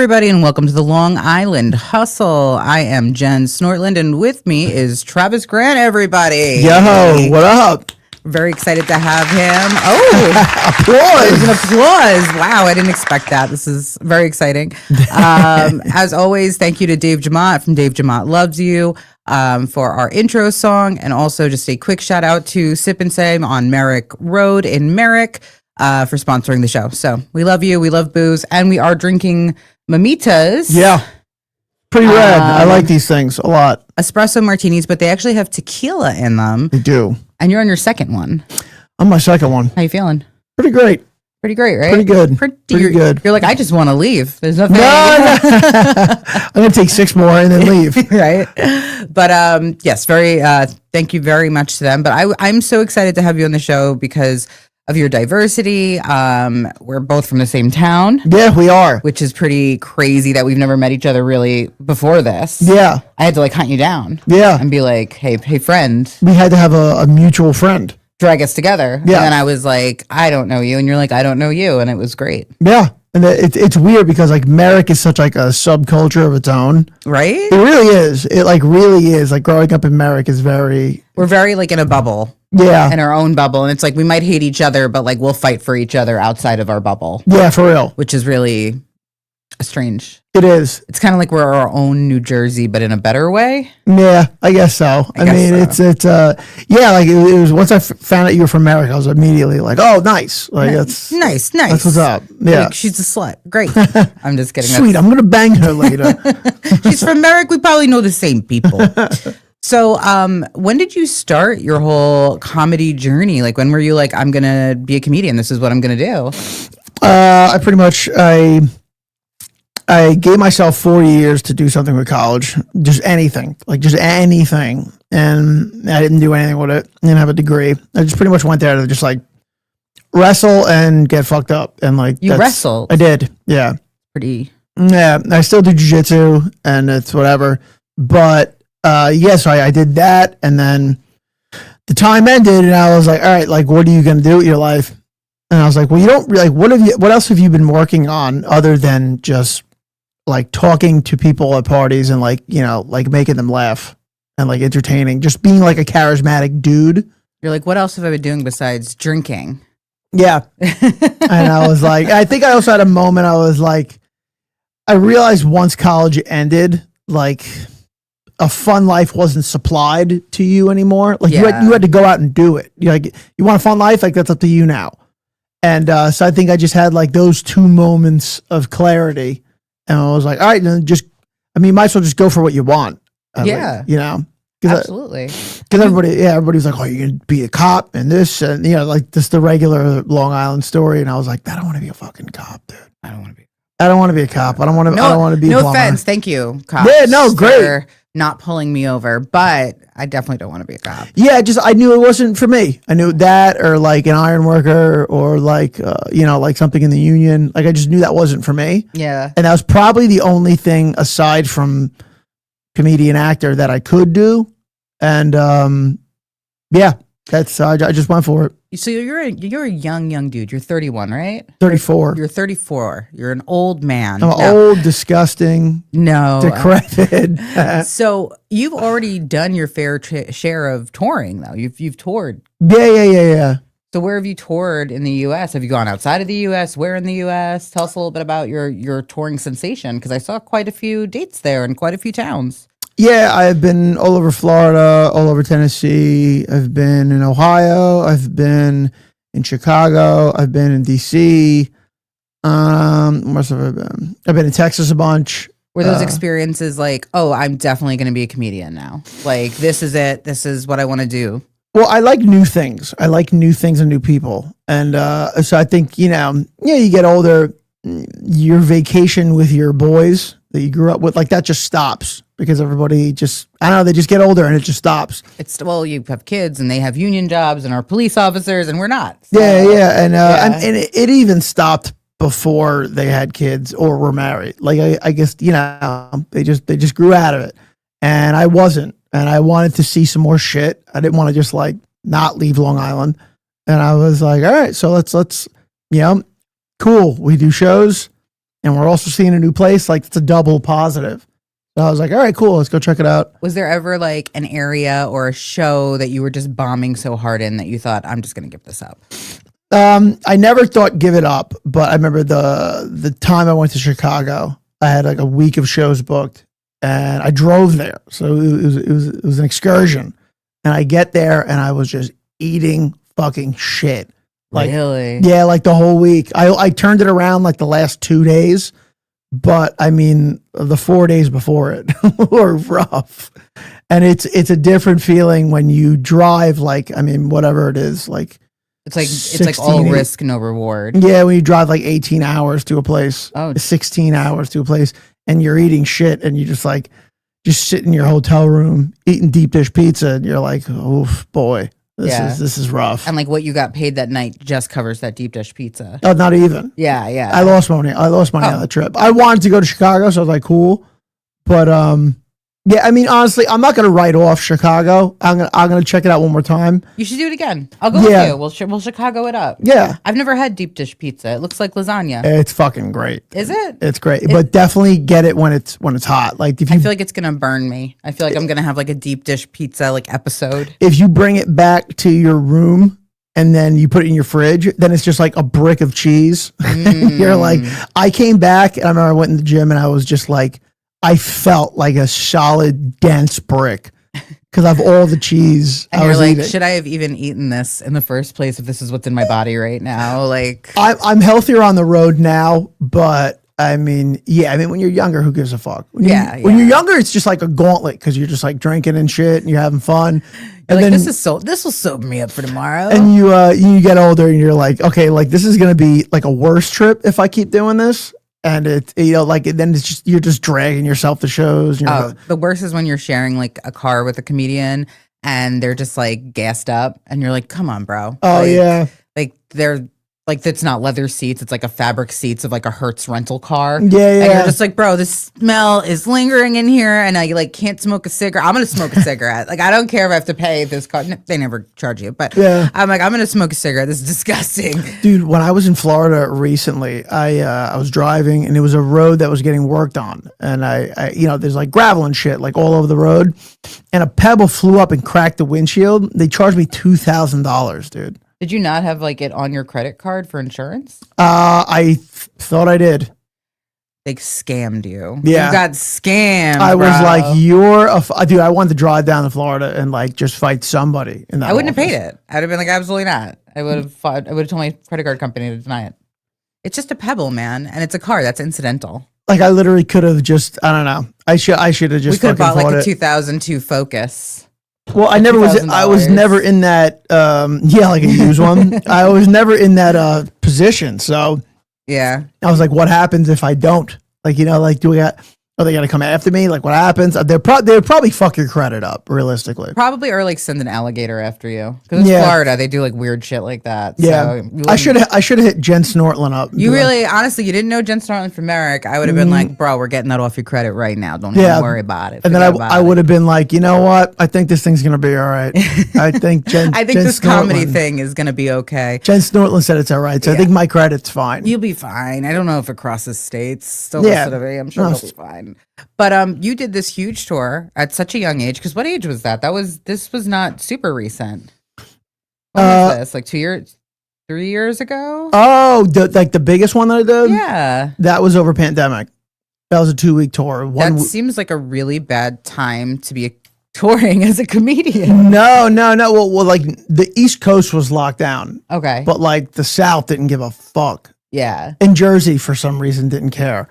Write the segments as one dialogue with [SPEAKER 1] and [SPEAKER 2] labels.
[SPEAKER 1] everybody, and welcome to the Long Island Hustle. I am Jen Snortland, and with me is Travis Grant, everybody.
[SPEAKER 2] Yo, what up?
[SPEAKER 1] Very excited to have him. Oh,
[SPEAKER 2] applause.
[SPEAKER 1] There's an applause. Wow, I didn't expect that. This is very exciting. As always, thank you to Dave Jamont from Dave Jamont Loves You for our intro song, and also just a quick shout out to Sip and Sam on Merrick Road in Merrick for sponsoring the show. So we love you. We love booze, and we are drinking mimitas.
[SPEAKER 2] Yeah. Pretty rad. I like these things a lot.
[SPEAKER 1] Espresso martinis, but they actually have tequila in them.
[SPEAKER 2] They do.
[SPEAKER 1] And you're on your second one.
[SPEAKER 2] On my second one.
[SPEAKER 1] How you feeling?
[SPEAKER 2] Pretty great.
[SPEAKER 1] Pretty great, right?
[SPEAKER 2] Pretty good. Pretty good.
[SPEAKER 1] You're like, I just want to leave. There's nothing.
[SPEAKER 2] No. I'm going to take 6 more and then leave.
[SPEAKER 1] Right. But yes, thank you very much to them. But I'm so excited to have you on the show because of your diversity. We're both from the same town.
[SPEAKER 2] Yeah, we are.
[SPEAKER 1] Which is pretty crazy that we've never met each other really before this.
[SPEAKER 2] Yeah.
[SPEAKER 1] I had to hunt you down.
[SPEAKER 2] Yeah.
[SPEAKER 1] And be like, hey, friend.
[SPEAKER 2] We had to have a mutual friend.
[SPEAKER 1] Drag us together.
[SPEAKER 2] Yeah.
[SPEAKER 1] And then I was like, I don't know you. And you're like, I don't know you. And it was great.
[SPEAKER 2] Yeah. And it's weird because Merrick is such a subculture of its own.
[SPEAKER 1] Right?
[SPEAKER 2] It really is. It really is. Growing up in Merrick is very...
[SPEAKER 1] We're very in a bubble.
[SPEAKER 2] Yeah.
[SPEAKER 1] In our own bubble. And it's we might hate each other, but we'll fight for each other outside of our bubble.
[SPEAKER 2] Yeah, for real.
[SPEAKER 1] Which is really strange.
[SPEAKER 2] It is.
[SPEAKER 1] It's kind of like we're our own New Jersey, but in a better way.
[SPEAKER 2] Yeah, I guess so. I mean,
[SPEAKER 1] so.
[SPEAKER 2] It was once I found out you were from America, I was immediately like, oh, nice. That's
[SPEAKER 1] nice.
[SPEAKER 2] That's what's up. Yeah.
[SPEAKER 1] She's a slut. Great. I'm just kidding.
[SPEAKER 2] Sweet. I'm going to bang her later.
[SPEAKER 1] She's from Merrick. We probably know the same people. So, when did you start your whole comedy journey? When were you I'm going to be a comedian. This is what I'm going to do.
[SPEAKER 2] I gave myself 4 years to do something with college, just anything, just anything. And I didn't do anything with it. I didn't have a degree. I just pretty much went there to just wrestle and get fucked up. And
[SPEAKER 1] you wrestled?
[SPEAKER 2] I did. Yeah.
[SPEAKER 1] Pretty.
[SPEAKER 2] Yeah. I still do jiu-jitsu and it's whatever. But, so I did that. And then the time ended and I was like, all right, what are you going to do with your life? And I was like, well, you don't really, what else have you been working on other than just talking to people at parties and making them laugh and entertaining, just being a charismatic dude.
[SPEAKER 1] You're like, what else have I been doing besides drinking?
[SPEAKER 2] Yeah. And I was like, I think I also had a moment. I was like, I realized once college ended, a fun life wasn't supplied to you anymore. You had to go out and do it. You want a fun life? That's up to you now. And so I think I just had those 2 moments of clarity. And I was like, all right, then might as well just go for what you want.
[SPEAKER 1] Yeah.
[SPEAKER 2] Absolutely. Because everybody was like, oh, you're going to be a cop and this, and, just the regular Long Island story. And I was like, I don't want to be a fucking cop, dude. I don't want to be a cop. I don't want to be a plumber.
[SPEAKER 1] No offense. Thank you, cops.
[SPEAKER 2] Yeah, no, great.
[SPEAKER 1] For not pulling me over, but I definitely don't want to be a cop.
[SPEAKER 2] Yeah, I knew it wasn't for me. I knew that, or an iron worker, or something in the union. I just knew that wasn't for me.
[SPEAKER 1] Yeah.
[SPEAKER 2] And that was probably the only thing aside from comedian actor that I could do. And that's I just went for it.
[SPEAKER 1] So you're a young dude. You're 31, right?
[SPEAKER 2] 34.
[SPEAKER 1] You're 34. You're an old man.
[SPEAKER 2] I'm old, disgusting, decrepit.
[SPEAKER 1] So you've already done your fair share of touring, though. You've toured.
[SPEAKER 2] Yeah.
[SPEAKER 1] So where have you toured in the U.S.? Have you gone outside of the U.S.? Where in the U.S.? Tell us a little bit about your touring sensation, because I saw quite a few dates there and quite a few towns.
[SPEAKER 2] Yeah, I've been all over Florida, all over Tennessee. I've been in Ohio. I've been in Chicago. I've been in D.C. Where else have I been? I've been in Texas a bunch.
[SPEAKER 1] Were those experiences I'm definitely going to be a comedian now? This is it. This is what I want to do.
[SPEAKER 2] Well, I like new things. I like new things and new people. And so I think, you get older, your vacation with your boys that you grew up with, that just stops because everybody they just get older and it just stops.
[SPEAKER 1] You have kids and they have union jobs and are police officers and we're not.
[SPEAKER 2] So. Yeah. And it even stopped before they had kids or were married. I guess, they just grew out of it. And I wasn't. And I wanted to see some more shit. I didn't want to just not leave Long Island. And I was like, all right, so let's cool. We do shows. and we're also seeing a new place, like it's a double positive. So I was like, all right, cool, let's go check it out.
[SPEAKER 1] Was there ever like an area or a show that you were just bombing so hard in that you thought, I'm just going to give this up?
[SPEAKER 2] I never thought give it up, but I remember the time I went to Chicago, I had like a week of shows booked and I drove there. So it was an excursion. And I get there and I was just eating fucking shit. Like,
[SPEAKER 1] really?
[SPEAKER 2] yeah, like the whole week. I turned it around like the last 2 days, but I mean the 4 days before it were rough. And it's a different feeling when you drive, like, I mean, whatever it is, like
[SPEAKER 1] It's like all
[SPEAKER 2] 16,
[SPEAKER 1] risk, no reward.
[SPEAKER 2] yeah, when you drive like 18 hours to a place,
[SPEAKER 1] Oh.
[SPEAKER 2] 16 hours to a place, and you're eating shit, and you just sit in your hotel room eating deep dish pizza, and you're like, oh boy, this is rough.
[SPEAKER 1] And like what you got paid that night just covers that deep dish pizza.
[SPEAKER 2] Oh, not even.
[SPEAKER 1] Yeah, yeah.
[SPEAKER 2] I lost money. I lost money on the trip. I wanted to go to Chicago, so I was like, cool, but yeah, I mean, honestly, I'm not gonna write off Chicago. I'm gonna check it out one more time.
[SPEAKER 1] You should do it again. I'll go
[SPEAKER 2] Yeah.
[SPEAKER 1] with you. We'll Chicago it up.
[SPEAKER 2] Yeah,
[SPEAKER 1] I've never had deep dish pizza. It looks like lasagna.
[SPEAKER 2] it's fucking great.
[SPEAKER 1] Is it?
[SPEAKER 2] It's great, but definitely get it when it's hot. Like if
[SPEAKER 1] I
[SPEAKER 2] you
[SPEAKER 1] feel like it's gonna burn me. I feel like I'm gonna have like a deep dish pizza like episode.
[SPEAKER 2] if you bring it back to your room and then you put it in your fridge, then it's just like a brick of cheese. You're like, I came back and I remember I went in the gym and I was just like, I felt like a solid, dense brick because of all the cheese
[SPEAKER 1] And
[SPEAKER 2] I
[SPEAKER 1] you're
[SPEAKER 2] was
[SPEAKER 1] like,
[SPEAKER 2] eating.
[SPEAKER 1] should I have even eaten this in the first place if this is what's in my body right now? Like,
[SPEAKER 2] I'm healthier on the road now, but I mean, yeah, I mean, when you're younger, who gives a fuck? When
[SPEAKER 1] Yeah,
[SPEAKER 2] When
[SPEAKER 1] yeah.
[SPEAKER 2] you're younger, it's just like a gauntlet because you're just like drinking and shit and you're having fun.
[SPEAKER 1] you're
[SPEAKER 2] And
[SPEAKER 1] like
[SPEAKER 2] then
[SPEAKER 1] this will sober me up for tomorrow.
[SPEAKER 2] and you get older and you're like, okay, like this is gonna be like a worse trip if I keep doing this. And it, like then it's just you're just dragging yourself to shows. And you're
[SPEAKER 1] The worst is when you're sharing like a car with a comedian and they're just like gassed up and you're like, come on, bro.
[SPEAKER 2] oh
[SPEAKER 1] Like,
[SPEAKER 2] yeah,
[SPEAKER 1] Like they're like, it's not leather seats. It's like a fabric seats of like a Hertz rental car.
[SPEAKER 2] yeah,
[SPEAKER 1] And
[SPEAKER 2] yeah.
[SPEAKER 1] you're just like, bro, the smell is lingering in here, and I like can't smoke a cigarette. I'm gonna smoke a cigarette. Like I don't care if I have to pay this car. They never charge you, but
[SPEAKER 2] Yeah.
[SPEAKER 1] I'm like, I'm gonna smoke a cigarette. This is disgusting.
[SPEAKER 2] Dude, when I was in Florida recently, I was driving and it was a road that was getting worked on, and I there's like gravel and shit like all over the road, and a pebble flew up and cracked the windshield. They charged me $2,000, dude.
[SPEAKER 1] Did you not have like it on your credit card for insurance?
[SPEAKER 2] I thought I did.
[SPEAKER 1] They scammed you.
[SPEAKER 2] Yeah.
[SPEAKER 1] You got scammed.
[SPEAKER 2] I was
[SPEAKER 1] bro.
[SPEAKER 2] like, you're dude. I wanted to drive down to Florida and like just fight somebody in that.
[SPEAKER 1] I wouldn't have
[SPEAKER 2] office.
[SPEAKER 1] paid it. I'd have been like, absolutely not. I would have fought. I would have told my credit card company to deny it. It's just a pebble, man, and it's a car. That's incidental.
[SPEAKER 2] Like I literally could have just. I don't know. I should have just.
[SPEAKER 1] We could have
[SPEAKER 2] fucking
[SPEAKER 1] bought like
[SPEAKER 2] fought
[SPEAKER 1] a
[SPEAKER 2] it.
[SPEAKER 1] 2002 Focus.
[SPEAKER 2] Well, I never was. I was
[SPEAKER 1] $2,000.
[SPEAKER 2] never in that. Yeah, like a used one. I was never in that position. So
[SPEAKER 1] Yeah.
[SPEAKER 2] I was like, what happens if I don't? Like, like, do we got? Are they gonna come after me? Like, what happens? They would probably fuck your credit up, realistically.
[SPEAKER 1] Probably, or like send an alligator after you. Because it's
[SPEAKER 2] Yeah.
[SPEAKER 1] Florida, they do like weird shit like that.
[SPEAKER 2] Yeah,
[SPEAKER 1] So you
[SPEAKER 2] I should have hit Jen Snortland up. and
[SPEAKER 1] You
[SPEAKER 2] be like,
[SPEAKER 1] really, honestly, you didn't know Jen Starlin from Merrick. I would have been like, bro, we're getting that off your credit right now. Don't
[SPEAKER 2] Yeah.
[SPEAKER 1] even worry about it.
[SPEAKER 2] And then
[SPEAKER 1] Forget about
[SPEAKER 2] I
[SPEAKER 1] it.
[SPEAKER 2] would have been like, you know what? I think this thing's gonna be all right. I think Jen.
[SPEAKER 1] I think
[SPEAKER 2] Jen
[SPEAKER 1] this comedy
[SPEAKER 2] Snortland-
[SPEAKER 1] thing is going to be okay.
[SPEAKER 2] Jen Snortland said it's all right, so I think my credit's fine.
[SPEAKER 1] You'll be fine. I don't know if it crosses states. Still
[SPEAKER 2] Yeah.
[SPEAKER 1] listen to me. I'm sure
[SPEAKER 2] No,
[SPEAKER 1] you'll be fine. But you did this huge tour at such a young age. Because what age was that? This was not super recent. When was this? Like 2 years, 3 years ago?
[SPEAKER 2] Oh, like the biggest one that I did.
[SPEAKER 1] Yeah.
[SPEAKER 2] That was over pandemic. That was a 2-week tour.
[SPEAKER 1] That seems like a really bad time to be touring as a comedian.
[SPEAKER 2] No. Well, like the East Coast was locked down,
[SPEAKER 1] Okay.
[SPEAKER 2] but like the South didn't give a fuck.
[SPEAKER 1] Yeah.
[SPEAKER 2] And Jersey, for some reason, didn't care.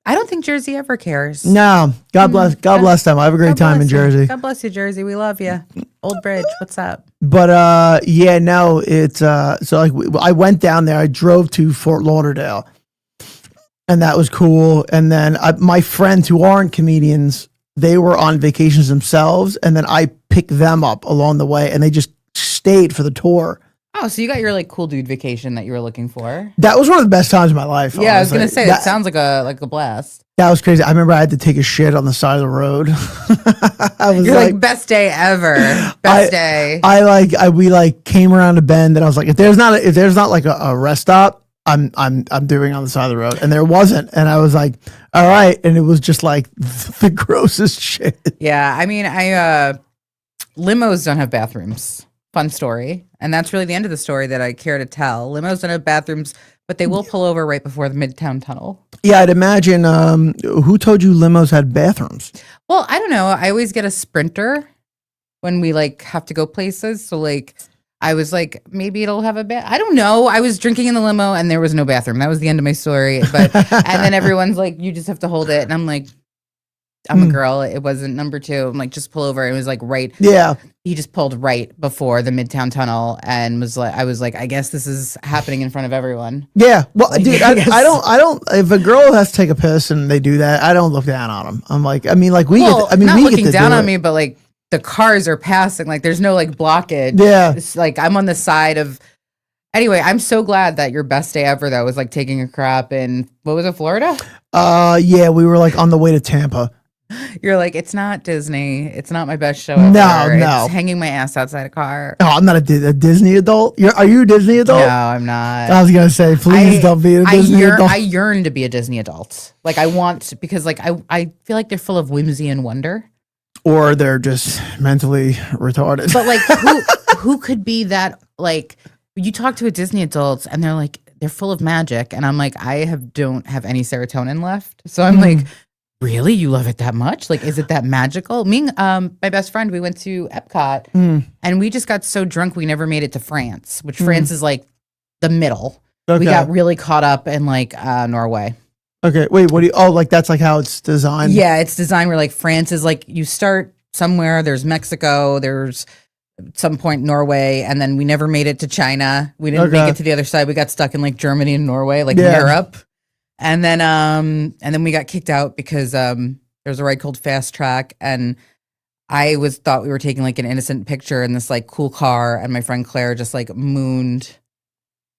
[SPEAKER 1] I don't think Jersey ever cares.
[SPEAKER 2] No, God bless them. I have a great
[SPEAKER 1] God
[SPEAKER 2] time in
[SPEAKER 1] bless you.
[SPEAKER 2] Jersey.
[SPEAKER 1] God bless you, Jersey. We love you. Old Bridge, what's up?
[SPEAKER 2] But yeah, no, it's so like I went down there. I drove to Fort Lauderdale, and that was cool. And then my friends who aren't comedians, they were on vacations themselves, and then I picked them up along the way, and they just stayed for the tour.
[SPEAKER 1] Oh, so you got your like cool dude vacation that you were looking for?
[SPEAKER 2] That was one of the best times of my life.
[SPEAKER 1] Yeah, I was
[SPEAKER 2] honestly.
[SPEAKER 1] gonna say that sounds like a blast.
[SPEAKER 2] That was crazy. I remember I had to take a shit on the side of the road. I was
[SPEAKER 1] You're like best day ever. Best day.
[SPEAKER 2] we came around a bend and I was like, if there's not like a rest stop, I'm doing on the side of the road, and there wasn't, and I was like, all right, and it was just like the grossest shit.
[SPEAKER 1] Yeah, I mean, limos don't have bathrooms. Fun story, and that's really the end of the story that I care to tell. Limos don't have bathrooms, but they will pull over right before the Midtown Tunnel.
[SPEAKER 2] Yeah, I'd imagine. Who told you limos had bathrooms?
[SPEAKER 1] Well, I don't know. I always get a Sprinter when we like have to go places. So like, I was like, maybe it'll have a bath. I don't know. I was drinking in the limo and there was no bathroom. That was the end of my story. But and then everyone's like, you just have to hold it, and I'm like, I'm a girl. It wasn't number two. I'm like, just pull over. It was like right.
[SPEAKER 2] Yeah.
[SPEAKER 1] He just pulled right before the Midtown Tunnel and was like, I was like, I guess this is happening in front of everyone.
[SPEAKER 2] Yeah. Well,
[SPEAKER 1] Like,
[SPEAKER 2] dude,
[SPEAKER 1] yes.
[SPEAKER 2] I don't, if a girl has to take a piss and they do that, I don't look down on them. I'm like, I mean, like
[SPEAKER 1] Not
[SPEAKER 2] we
[SPEAKER 1] looking
[SPEAKER 2] get to
[SPEAKER 1] down
[SPEAKER 2] do
[SPEAKER 1] on
[SPEAKER 2] it.
[SPEAKER 1] me, but like the cars are passing. Like there's no like blockage.
[SPEAKER 2] Yeah.
[SPEAKER 1] It's like I'm on the side of. Anyway, I'm so glad that your best day ever though was like taking a crap in what was it, Florida?
[SPEAKER 2] Yeah, we were like on the way to Tampa.
[SPEAKER 1] You're like, it's not Disney. It's not my best show ever.
[SPEAKER 2] No.
[SPEAKER 1] It's hanging my ass outside a car.
[SPEAKER 2] No, I'm not a Disney adult. Are you a Disney adult?
[SPEAKER 1] No, I'm not.
[SPEAKER 2] I was gonna say, please don't be a Disney adult.
[SPEAKER 1] I yearn to be a Disney adult. Like I want because like I feel like they're full of whimsy and wonder.
[SPEAKER 2] Or they're just mentally retarded.
[SPEAKER 1] But like who could be that? Like you talk to a Disney adult and they're like they're full of magic, and I'm like don't have any serotonin left. So I'm like, really, you love it that much? Like, is it that magical? Me, my best friend, we went to Epcot and we just got so drunk we never made it to France, which France is like the middle.
[SPEAKER 2] Okay.
[SPEAKER 1] We got really caught up in like Norway.
[SPEAKER 2] Okay, wait, what do you, like that's like how it's designed?
[SPEAKER 1] Yeah, it's designed where like France is like you start somewhere, there's Mexico, there's some point Norway, and then we never made it to China. We didn't make it to the other side. We got stuck in like Germany and Norway, like Europe. And then we got kicked out because there was a ride called Fast Track, and I thought we were taking like an innocent picture in this like cool car, and my friend Claire just like mooned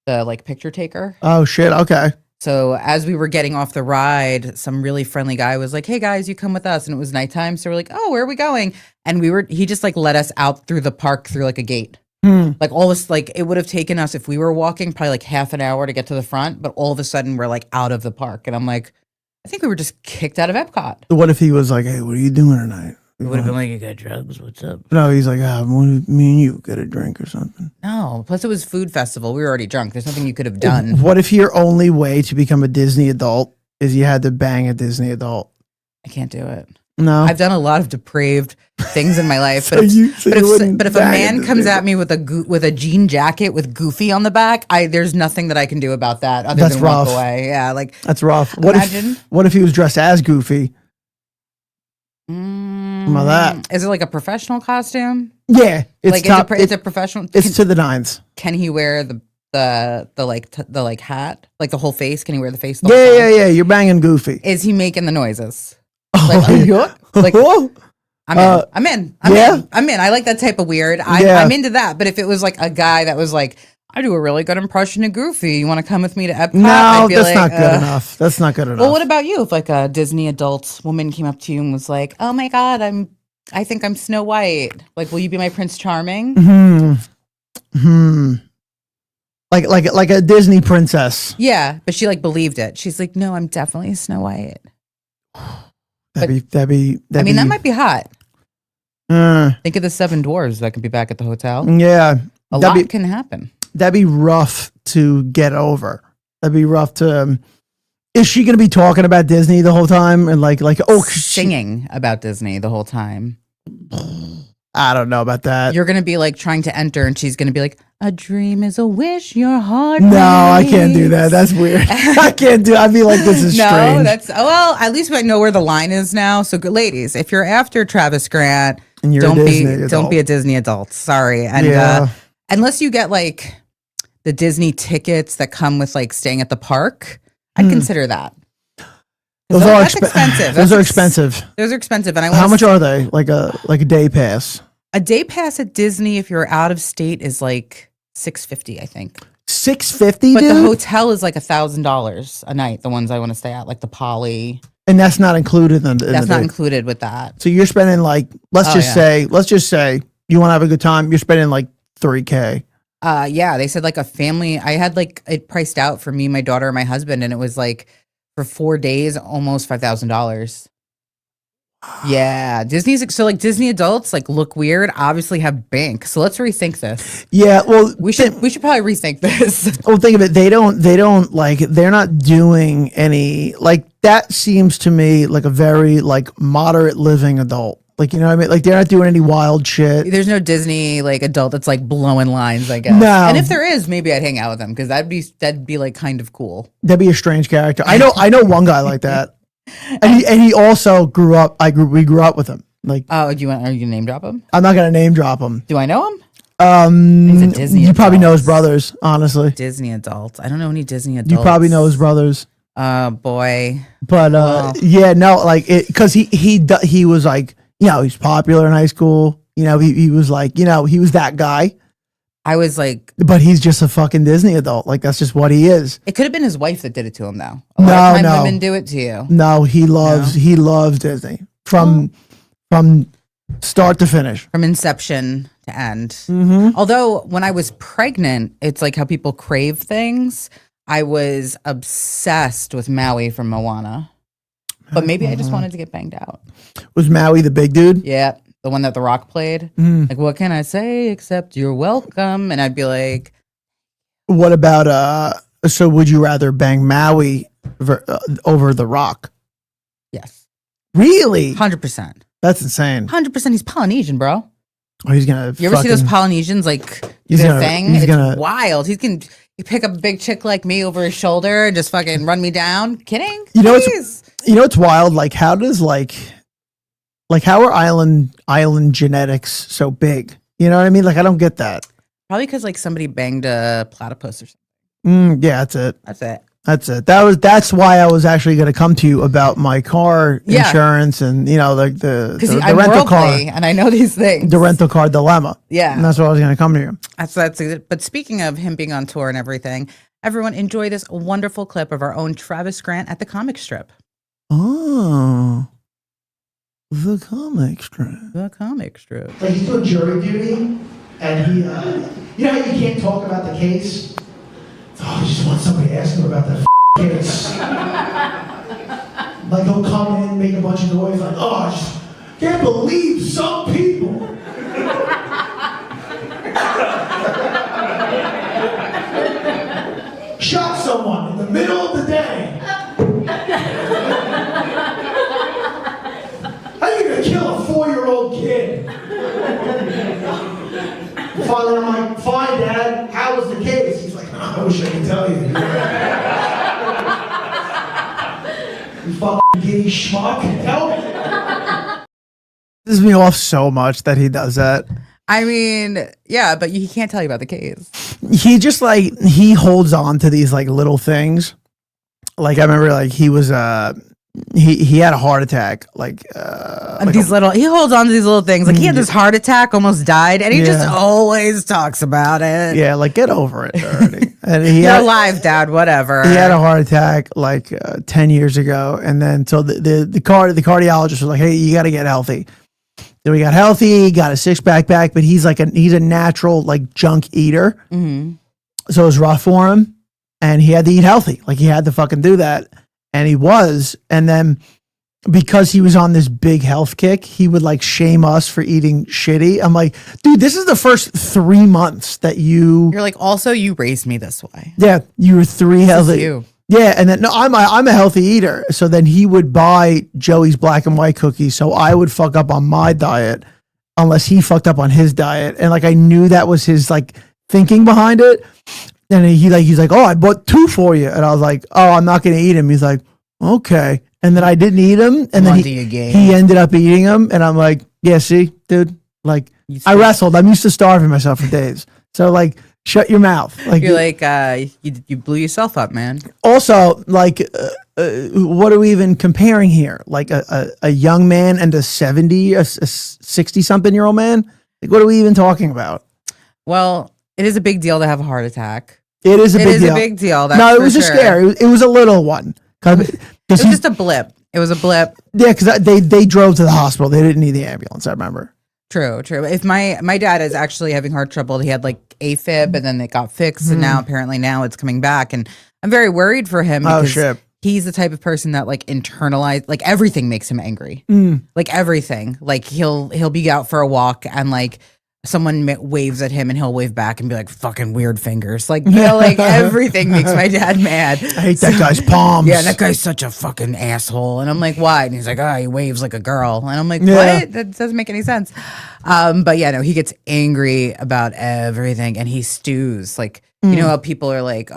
[SPEAKER 1] the like picture taker.
[SPEAKER 2] Oh shit, okay.
[SPEAKER 1] So as we were getting off the ride, some really friendly guy was like, "Hey guys, you come with us." And it was nighttime. So we're like, "Oh, where are we going?" And he just like let us out through the park through like a gate. Like all this, like it would have taken us if we were walking probably like half an hour to get to the front, but all of a sudden we're like out of the park. And I'm like, I think we were just kicked out of Epcot.
[SPEAKER 2] What if he was like, "Hey, what are you doing tonight?"
[SPEAKER 1] It would have been like, "You got drugs? What's up?"
[SPEAKER 2] No, he's like, me and you get a drink or something.
[SPEAKER 1] No. Plus, it was food festival. We were already drunk. There's nothing you could have done.
[SPEAKER 2] What if your only way to become a Disney adult is you had to bang a Disney adult?
[SPEAKER 1] I can't do it.
[SPEAKER 2] No,
[SPEAKER 1] I've done a lot of depraved things in my life,
[SPEAKER 2] So
[SPEAKER 1] but
[SPEAKER 2] you wouldn't
[SPEAKER 1] if a
[SPEAKER 2] bang
[SPEAKER 1] man
[SPEAKER 2] a
[SPEAKER 1] comes
[SPEAKER 2] Disney
[SPEAKER 1] at me with a jean jacket with Goofy on the back, there's nothing that I can do about that other
[SPEAKER 2] That's
[SPEAKER 1] than
[SPEAKER 2] rough.
[SPEAKER 1] walk away. Yeah, like
[SPEAKER 2] that's rough.
[SPEAKER 1] imagine.
[SPEAKER 2] What if he was dressed as Goofy? About that.
[SPEAKER 1] Is it like a professional costume?
[SPEAKER 2] Yeah, it's
[SPEAKER 1] Like
[SPEAKER 2] top.
[SPEAKER 1] it's a professional.
[SPEAKER 2] It's to the nines.
[SPEAKER 1] Can he wear the hat, like the whole face? Can he wear the face? The
[SPEAKER 2] Yeah,
[SPEAKER 1] whole
[SPEAKER 2] yeah,
[SPEAKER 1] time?
[SPEAKER 2] yeah. You're banging Goofy.
[SPEAKER 1] Is he making the noises? Like, like
[SPEAKER 2] Oh,
[SPEAKER 1] I'm in. I'm in. I'm
[SPEAKER 2] yeah?
[SPEAKER 1] in. I'm in. I like that type of weird.
[SPEAKER 2] Yeah.
[SPEAKER 1] I'm into that. But if it was like a guy that was like, I do a really good impression of Goofy. You want to come with me to Epcot?
[SPEAKER 2] no,
[SPEAKER 1] I'd be
[SPEAKER 2] that's
[SPEAKER 1] like,
[SPEAKER 2] not good enough. That's not good enough.
[SPEAKER 1] Well, what about you? If like a Disney adult woman came up to you and was like, "Oh my God, I think I'm Snow White. Like, will you be my Prince Charming?"
[SPEAKER 2] Like a Disney princess.
[SPEAKER 1] Yeah, but she like believed it. She's like, "No, I'm definitely Snow White."
[SPEAKER 2] That'd be.
[SPEAKER 1] I mean, that might be hot.
[SPEAKER 2] Uh,
[SPEAKER 1] Think of the 7 dwarves that can be back at the hotel.
[SPEAKER 2] yeah,
[SPEAKER 1] A lot can happen.
[SPEAKER 2] that'd be rough to get over. That'd be rough to. Is she gonna be talking about Disney the whole time and like
[SPEAKER 1] Singing about Disney the whole time.
[SPEAKER 2] I don't know about that.
[SPEAKER 1] You're gonna be like trying to enter, and she's gonna be like, "A dream is a wish your heart."
[SPEAKER 2] No, I can't do
[SPEAKER 1] makes."
[SPEAKER 2] that. That's weird. I can't do. I'd be like, this is
[SPEAKER 1] No,
[SPEAKER 2] strange.
[SPEAKER 1] well. At least we know where the line is now. So, good ladies, if you're after Travis Grant,
[SPEAKER 2] And you're a Disney adult.
[SPEAKER 1] don't be a Disney adult. Sorry, and
[SPEAKER 2] Yeah.
[SPEAKER 1] unless you get like the Disney tickets that come with like staying at the park, I'd consider that. That's expensive.
[SPEAKER 2] Those are expensive.
[SPEAKER 1] Those are expensive, and
[SPEAKER 2] How much are they? Like a day pass.
[SPEAKER 1] A day pass at Disney, if you're out of state, is like $650, I think.
[SPEAKER 2] $650,
[SPEAKER 1] But
[SPEAKER 2] dude?
[SPEAKER 1] the hotel is like $1,000 a night. The ones I want to stay at, like the Poly,
[SPEAKER 2] And that's not included in the
[SPEAKER 1] that's not
[SPEAKER 2] day.
[SPEAKER 1] included with that.
[SPEAKER 2] So you're spending like let's just say you want to have a good time. You're spending like $3K.
[SPEAKER 1] Yeah, they said like a family. I had like it priced out for me, my daughter, and my husband, and it was like for 4 days, almost $5,000. Yeah, Disney's so like Disney adults like look weird, obviously have bank. So let's rethink this.
[SPEAKER 2] Yeah, well,
[SPEAKER 1] We should probably rethink this.
[SPEAKER 2] well, think of it. They don't like, they're not doing any, like, that seems to me like a very like moderate living adult. Like, you know what I mean? Like, they're not doing any wild shit.
[SPEAKER 1] There's no Disney like adult that's like blowing lines, I guess.
[SPEAKER 2] No.
[SPEAKER 1] And if there is, maybe I'd hang out with them because that'd be like kind of cool.
[SPEAKER 2] That'd be a strange character. I know one guy like that. And he also grew up, we grew up with him. Like,
[SPEAKER 1] Oh, are you gonna name drop him?
[SPEAKER 2] I'm not going to name drop him.
[SPEAKER 1] Do I know him? He's a Disney
[SPEAKER 2] You probably know his
[SPEAKER 1] adult.
[SPEAKER 2] brothers, honestly.
[SPEAKER 1] Disney adults. I don't know any Disney adults.
[SPEAKER 2] You probably know his brothers.
[SPEAKER 1] Boy.
[SPEAKER 2] But
[SPEAKER 1] Wow.
[SPEAKER 2] yeah, no, like it, because he was like, you know, he's popular in high school. You know, he was like, you know, he was that guy.
[SPEAKER 1] I was like,
[SPEAKER 2] But he's just a fucking Disney adult. Like, that's just what he is.
[SPEAKER 1] it could have been his wife that did it to him, though. A lot of times
[SPEAKER 2] No.
[SPEAKER 1] women do it to you.
[SPEAKER 2] No, he loves Disney from start to finish.
[SPEAKER 1] From inception to end.
[SPEAKER 2] Mm-hmm.
[SPEAKER 1] Although when I was pregnant, it's like how people crave things. I was obsessed with Maui from Moana. But maybe I just wanted to get banged out.
[SPEAKER 2] Was Maui the big dude?
[SPEAKER 1] Yeah, the one that The Rock played.
[SPEAKER 2] Mm.
[SPEAKER 1] Like, what can I say except you're welcome? And I'd be like,
[SPEAKER 2] What about so would you rather bang Maui over The Rock?
[SPEAKER 1] yes,
[SPEAKER 2] Really?
[SPEAKER 1] 100%.
[SPEAKER 2] That's insane.
[SPEAKER 1] 100%. He's Polynesian, bro.
[SPEAKER 2] Oh, he's gonna.
[SPEAKER 1] You ever see those Polynesians like do
[SPEAKER 2] He's
[SPEAKER 1] their
[SPEAKER 2] gonna-
[SPEAKER 1] thing?
[SPEAKER 2] he's
[SPEAKER 1] It's
[SPEAKER 2] gonna-
[SPEAKER 1] wild. He pick up a big chick like me over his shoulder and just fucking run me down. Kidding?
[SPEAKER 2] You know,
[SPEAKER 1] Please.
[SPEAKER 2] You know, it's wild. Like, how does like how are island genetics so big? You know what I mean? Like, I don't get that.
[SPEAKER 1] Probably because like somebody banged a platypus or something.
[SPEAKER 2] Yeah, that's it.
[SPEAKER 1] That's it.
[SPEAKER 2] That's it. That's why I was actually going to come to you about my car
[SPEAKER 1] Yeah.
[SPEAKER 2] insurance and, you know, like the
[SPEAKER 1] I'm
[SPEAKER 2] rental car,
[SPEAKER 1] worldly and I know these things.
[SPEAKER 2] the rental car dilemma.
[SPEAKER 1] Yeah.
[SPEAKER 2] And that's why I was going to come to you.
[SPEAKER 1] That's it. But speaking of him being on tour and everything, everyone enjoy this wonderful clip of our own Travis Grant at the comic strip.
[SPEAKER 2] Oh, the comic strip.
[SPEAKER 1] The comic strip.
[SPEAKER 2] Like, he's doing jury duty, and he, you know how you can't talk about the case? Oh, I just want somebody to ask him about that case. Like, he'll come in, make a bunch of noise, like, oh, I just can't believe some people. Shot someone in the middle of the day. How are you gonna kill a 4-year-old kid? Father, I'm like, fine, Dad. How was the case? He's like, oh, I wish I could tell you. You fucking giddy schmuck. Tell me. This pisses me off so much that he does that.
[SPEAKER 1] I mean, yeah, but he can't tell you about the case.
[SPEAKER 2] He just like, he holds on to these like little things. Like, I remember like he was, he had a heart attack. Like,
[SPEAKER 1] And he holds on to these little things. Like he had this heart attack, almost died, and he just
[SPEAKER 2] Yeah.
[SPEAKER 1] always talks about it.
[SPEAKER 2] yeah, like get over it already. And he
[SPEAKER 1] You're
[SPEAKER 2] had,
[SPEAKER 1] alive, Dad. Whatever.
[SPEAKER 2] he had a heart attack like 10 years ago. And then so the cardiologist was like, hey, you got to get healthy. Then we got healthy, got a 6-pack back, but he's a natural like junk eater.
[SPEAKER 1] Mhm.
[SPEAKER 2] So it was rough for him, and he had to eat healthy. Like he had to fucking do that, and he was. And then because he was on this big health kick, he would like shame us for eating shitty. I'm like, dude, this is the first 3 months that you,
[SPEAKER 1] You're like, also, you raised me this way.
[SPEAKER 2] yeah, you were 3
[SPEAKER 1] This is
[SPEAKER 2] healthy.
[SPEAKER 1] you.
[SPEAKER 2] Yeah, and then no, I'm a healthy eater. So then he would buy Joey's black and white cookies, so I would fuck up on my diet unless he fucked up on his diet. And like I knew that was his like thinking behind it. And he's like, oh, I bought 2 for you, and I was like, oh, I'm not gonna eat him. He's like, okay, and then I didn't eat him, and then
[SPEAKER 1] Onto your game.
[SPEAKER 2] he ended up eating them, and I'm like, yeah, see, dude, like I wrestled. I'm used to starving myself for days, so like. Shut your mouth. Like
[SPEAKER 1] You're like, you blew yourself up, man.
[SPEAKER 2] also, like, what are we even comparing here? Like a young man and a 60-something-year-old man? Like, what are we even talking about?
[SPEAKER 1] Well, it is a big deal to have a heart attack.
[SPEAKER 2] It is a
[SPEAKER 1] It
[SPEAKER 2] big
[SPEAKER 1] is
[SPEAKER 2] deal.
[SPEAKER 1] a big deal. That's
[SPEAKER 2] No, it
[SPEAKER 1] for
[SPEAKER 2] was a
[SPEAKER 1] sure.
[SPEAKER 2] scare. It was a little one.
[SPEAKER 1] It was just a blip. It was a blip.
[SPEAKER 2] Yeah, because they drove to the hospital. They didn't need the ambulance, I remember.
[SPEAKER 1] True. If my dad is actually having heart trouble, he had like AFib and then it got fixed, and now apparently now it's coming back, and I'm very worried for him
[SPEAKER 2] Oh
[SPEAKER 1] because
[SPEAKER 2] shit.
[SPEAKER 1] he's the type of person that like internalize like everything makes him angry, like everything. Like he'll be out for a walk and like someone waves at him and he'll wave back and be like fucking weird fingers, like like everything makes my dad mad.
[SPEAKER 2] I hate that guy's palms.
[SPEAKER 1] Yeah, that guy's such a fucking asshole. And I'm like, why? And he's like, he waves like a girl. And I'm like,
[SPEAKER 2] Yeah.
[SPEAKER 1] what? That doesn't make any sense. But yeah, no, he gets angry about everything and he stews. Like, you know how people are like,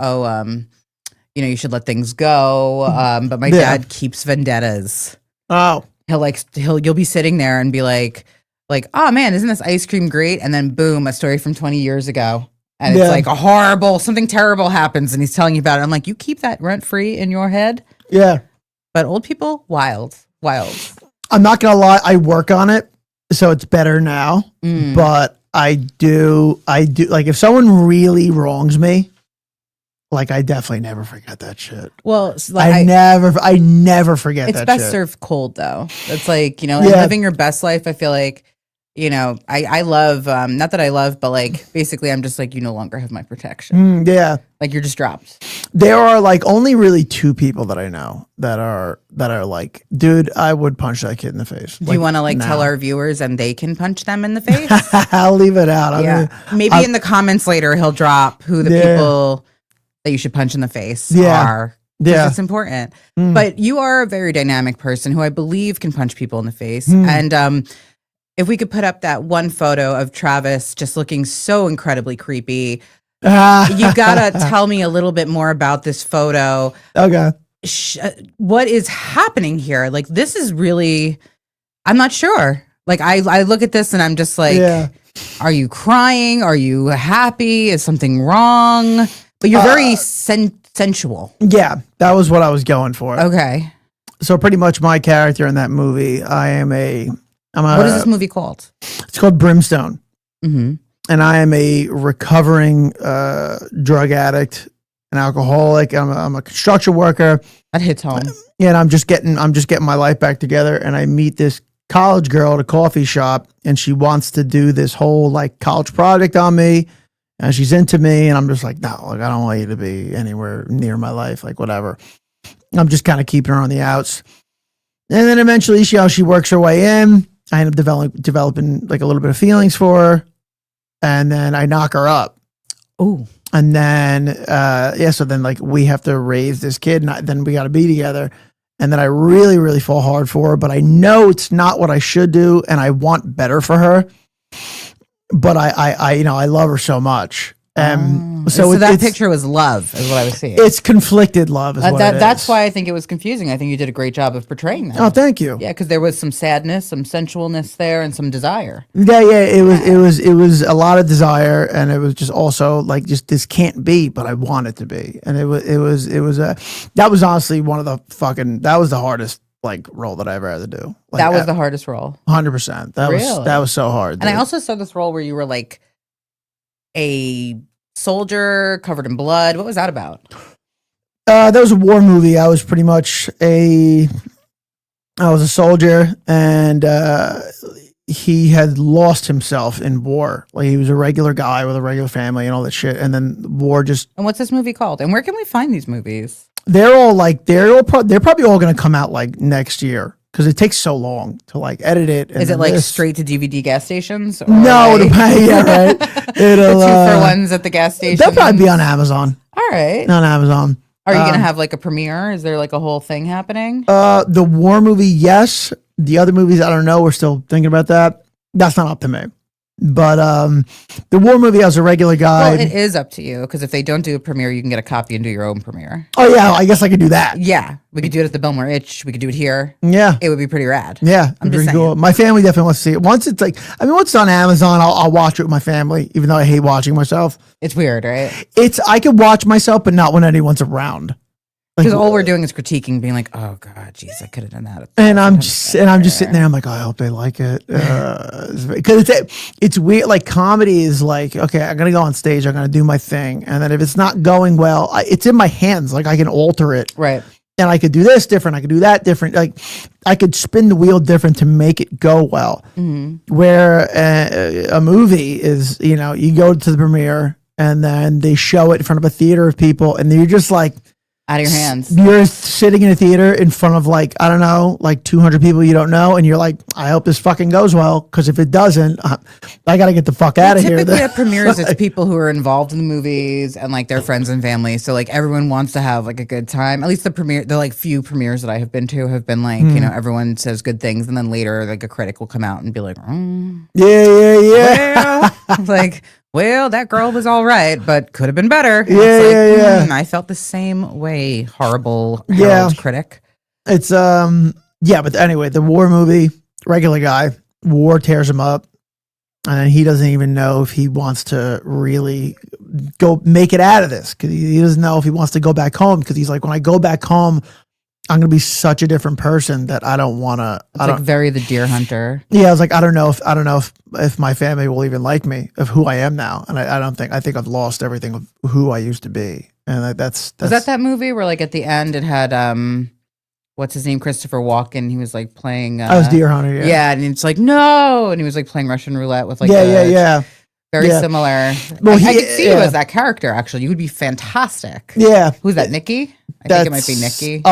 [SPEAKER 1] you should let things go. But my dad keeps vendettas.
[SPEAKER 2] Oh.
[SPEAKER 1] You'll be sitting there and be like, oh man, isn't this ice cream great? And then boom, a story from 20 years ago. And it's like something terrible happens and he's telling you about it. I'm like, you keep that rent free in your head.
[SPEAKER 2] Yeah.
[SPEAKER 1] But old people, wild.
[SPEAKER 2] I'm not gonna lie, I work on it, so it's better now. But I do like if someone really wrongs me, like I definitely never forget that shit.
[SPEAKER 1] Well,
[SPEAKER 2] I never forget
[SPEAKER 1] it's
[SPEAKER 2] that
[SPEAKER 1] best
[SPEAKER 2] shit.
[SPEAKER 1] served cold though. It's like, and living your best life, I feel like, I love, not that I love, but like basically I'm just like, you no longer have my protection.
[SPEAKER 2] Yeah.
[SPEAKER 1] Like you're just dropped.
[SPEAKER 2] There are like only really 2 people that I know that are like, dude, I would punch that kid in the face.
[SPEAKER 1] Do you want to tell our viewers and they can punch them in the face?
[SPEAKER 2] I'll leave it out.
[SPEAKER 1] Maybe in the comments later he'll drop who the people that you should punch in the face are. Yeah. It's important. But you are a very dynamic person who I believe can punch people in the face. And if we could put up that one photo of Travis just looking so incredibly creepy, you gotta tell me a little bit more about this photo.
[SPEAKER 2] Okay.
[SPEAKER 1] What is happening here? Like, this is really, I'm not sure. Like, I look at this and I'm just like, are you crying? Are you happy? Is something wrong? But you're very sensual.
[SPEAKER 2] Yeah, that was what I was going for.
[SPEAKER 1] Okay.
[SPEAKER 2] So pretty much my character in that movie,
[SPEAKER 1] what is this movie called?
[SPEAKER 2] It's called Brimstone. And I am a recovering drug addict, an alcoholic. I'm a construction worker.
[SPEAKER 1] That hits home.
[SPEAKER 2] And I'm just getting my life back together. And I meet this college girl at a coffee shop, and she wants to do this whole like college project on me. And she's into me, and I'm just like, no, like I don't want you to be anywhere near my life, like whatever. I'm just kind of keeping her on the outs. And then eventually she works her way in. I end up developing like a little bit of feelings for her, and then I knock her up.
[SPEAKER 1] Ooh.
[SPEAKER 2] And then, so then like we have to raise this kid, and then we got to be together. And then I really, really fall hard for her, but I know it's not what I should do, and I want better for her. But I love her so much.
[SPEAKER 1] So that picture was love, is what I was seeing.
[SPEAKER 2] It's conflicted love, is what it is.
[SPEAKER 1] That's why I think it was confusing. I think you did a great job of portraying that.
[SPEAKER 2] Oh, thank you.
[SPEAKER 1] Yeah, because there was some sadness, some sensualness there, and some desire.
[SPEAKER 2] Yeah. It was a lot of desire, and it was just also like just this can't be, but I want it to be, and that was honestly that was the hardest like role that I ever had to do. Like,
[SPEAKER 1] that was the hardest role.
[SPEAKER 2] 100%. That was so hard.
[SPEAKER 1] And I also saw this role where you were like a soldier covered in blood. What was that about?
[SPEAKER 2] That was a war movie. I was pretty much I was a soldier, and he had lost himself in war. Like he was a regular guy with a regular family and all that shit. And then war just.
[SPEAKER 1] And what's this movie called? And where can we find these movies?
[SPEAKER 2] They're probably all going to come out like next year, because it takes so long to like edit it.
[SPEAKER 1] Is it like straight to DVD gas stations? Or
[SPEAKER 2] no,
[SPEAKER 1] like...
[SPEAKER 2] yeah, right. It'll
[SPEAKER 1] the 2-for-1s at the gas station.
[SPEAKER 2] They'll probably be on Amazon.
[SPEAKER 1] All right,
[SPEAKER 2] on Amazon.
[SPEAKER 1] Are you gonna have like a premiere? Is there like a whole thing happening?
[SPEAKER 2] The war movie, yes. The other movies, I don't know. We're still thinking about that. That's not up to me. But the war movie, I was a regular guy.
[SPEAKER 1] Well, it is up to you, because if they don't do a premiere, you can get a copy and do your own premiere.
[SPEAKER 2] Oh yeah, I guess I could do that.
[SPEAKER 1] Yeah, we could do it at the Belmore Itch. We could do it here.
[SPEAKER 2] Yeah,
[SPEAKER 1] it would be pretty rad.
[SPEAKER 2] Yeah,
[SPEAKER 1] I'm just saying.
[SPEAKER 2] Cool. My family definitely wants to see it. Once it's once it's on Amazon, I'll watch it with my family, even though I hate watching myself.
[SPEAKER 1] It's weird, right?
[SPEAKER 2] I could watch myself, but not when anyone's around.
[SPEAKER 1] Because all we're doing is critiquing, being like, "Oh God, geez, I could have done that."
[SPEAKER 2] And I'm just sitting there. I'm like, oh, I hope they like it, because it's weird. Like comedy is like, okay, I'm gonna go on stage, I'm gonna do my thing, and then if it's not going well, it's in my hands. Like I can alter it,
[SPEAKER 1] right?
[SPEAKER 2] and I could do this different. I could do that different. Like I could spin the wheel different to make it go well. Where a movie is, you know, you go to the premiere and then they show it in front of a theater of people, and you're just like,
[SPEAKER 1] out of your hands.
[SPEAKER 2] You're sitting in a theater in front of like, I don't know, like 200 people you don't know. And you're like, I hope this fucking goes well. Cause if it doesn't, I got to get the fuck out of here.
[SPEAKER 1] Typically at premieres, it's people who are involved in the movies and like their friends and family. So like everyone wants to have like a good time. At least the like few premieres that I have been to have been like, you know, everyone says good things. And then later like a critic will come out and be like,
[SPEAKER 2] yeah.
[SPEAKER 1] Well, like, well, that girl was all right, but could have been better. And
[SPEAKER 2] Yeah.
[SPEAKER 1] I felt the same way. Horrible Herald critic.
[SPEAKER 2] It's but anyway, the war movie, regular guy, war tears him up, and then he doesn't even know if he wants to really go make it out of this, because he doesn't know if he wants to go back home, because he's like, when I go back home, I'm gonna be such a different person that I don't want to.
[SPEAKER 1] It's like very the deer hunter.
[SPEAKER 2] Yeah, I was like, I don't know if my family will even like me of who I am now, and I think I've lost everything of who I used to be, and that's
[SPEAKER 1] Was that movie where like at the end it had what's his name, Christopher Walken? He was like playing.
[SPEAKER 2] I was Deer Hunter.
[SPEAKER 1] Yeah, and it's like no, and he was like playing Russian roulette with like very similar.
[SPEAKER 2] Well,
[SPEAKER 1] I could see you as that character. Actually, you would be fantastic.
[SPEAKER 2] Yeah,
[SPEAKER 1] who's that? Nikki. I think it might be Nikki.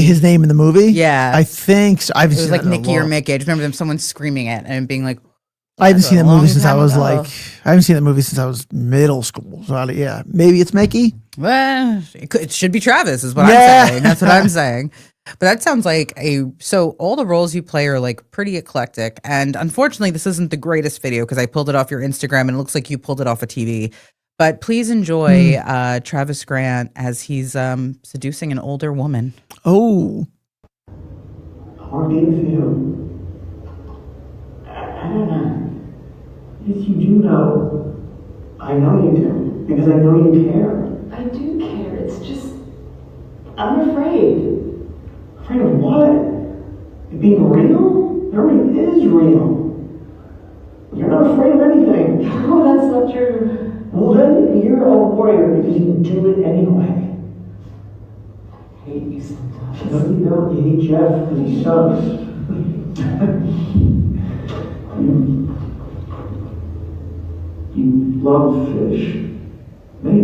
[SPEAKER 2] His name in the movie?
[SPEAKER 1] Yeah.
[SPEAKER 2] I think so.
[SPEAKER 1] It was like Nikki or Mickey. I just remember someone screaming it and being like,
[SPEAKER 2] I haven't seen that movie since I was I haven't seen that movie since I was middle school. So yeah, maybe it's Mickey.
[SPEAKER 1] Well, it should be Travis is what I'm saying. That's what I'm saying. But that sounds like so all the roles you play are like pretty eclectic. And unfortunately, this isn't the greatest video because I pulled it off your Instagram and it looks like you pulled it off a TV. But please enjoy Travis Grant as he's seducing an older woman.
[SPEAKER 2] Oh.
[SPEAKER 3] How do you feel? I don't know. Yes, you do know. I know you do. Because I know you care.
[SPEAKER 4] I do care. It's just, I'm afraid.
[SPEAKER 3] Afraid of what? It being real? It already is real. You're not afraid of anything.
[SPEAKER 4] No, that's not true.
[SPEAKER 3] Well, then you're a warrior because you can do it anyway.
[SPEAKER 4] I hate you sometimes.
[SPEAKER 3] No, you don't. You hate Jeff because he sucks. You love fish. Me.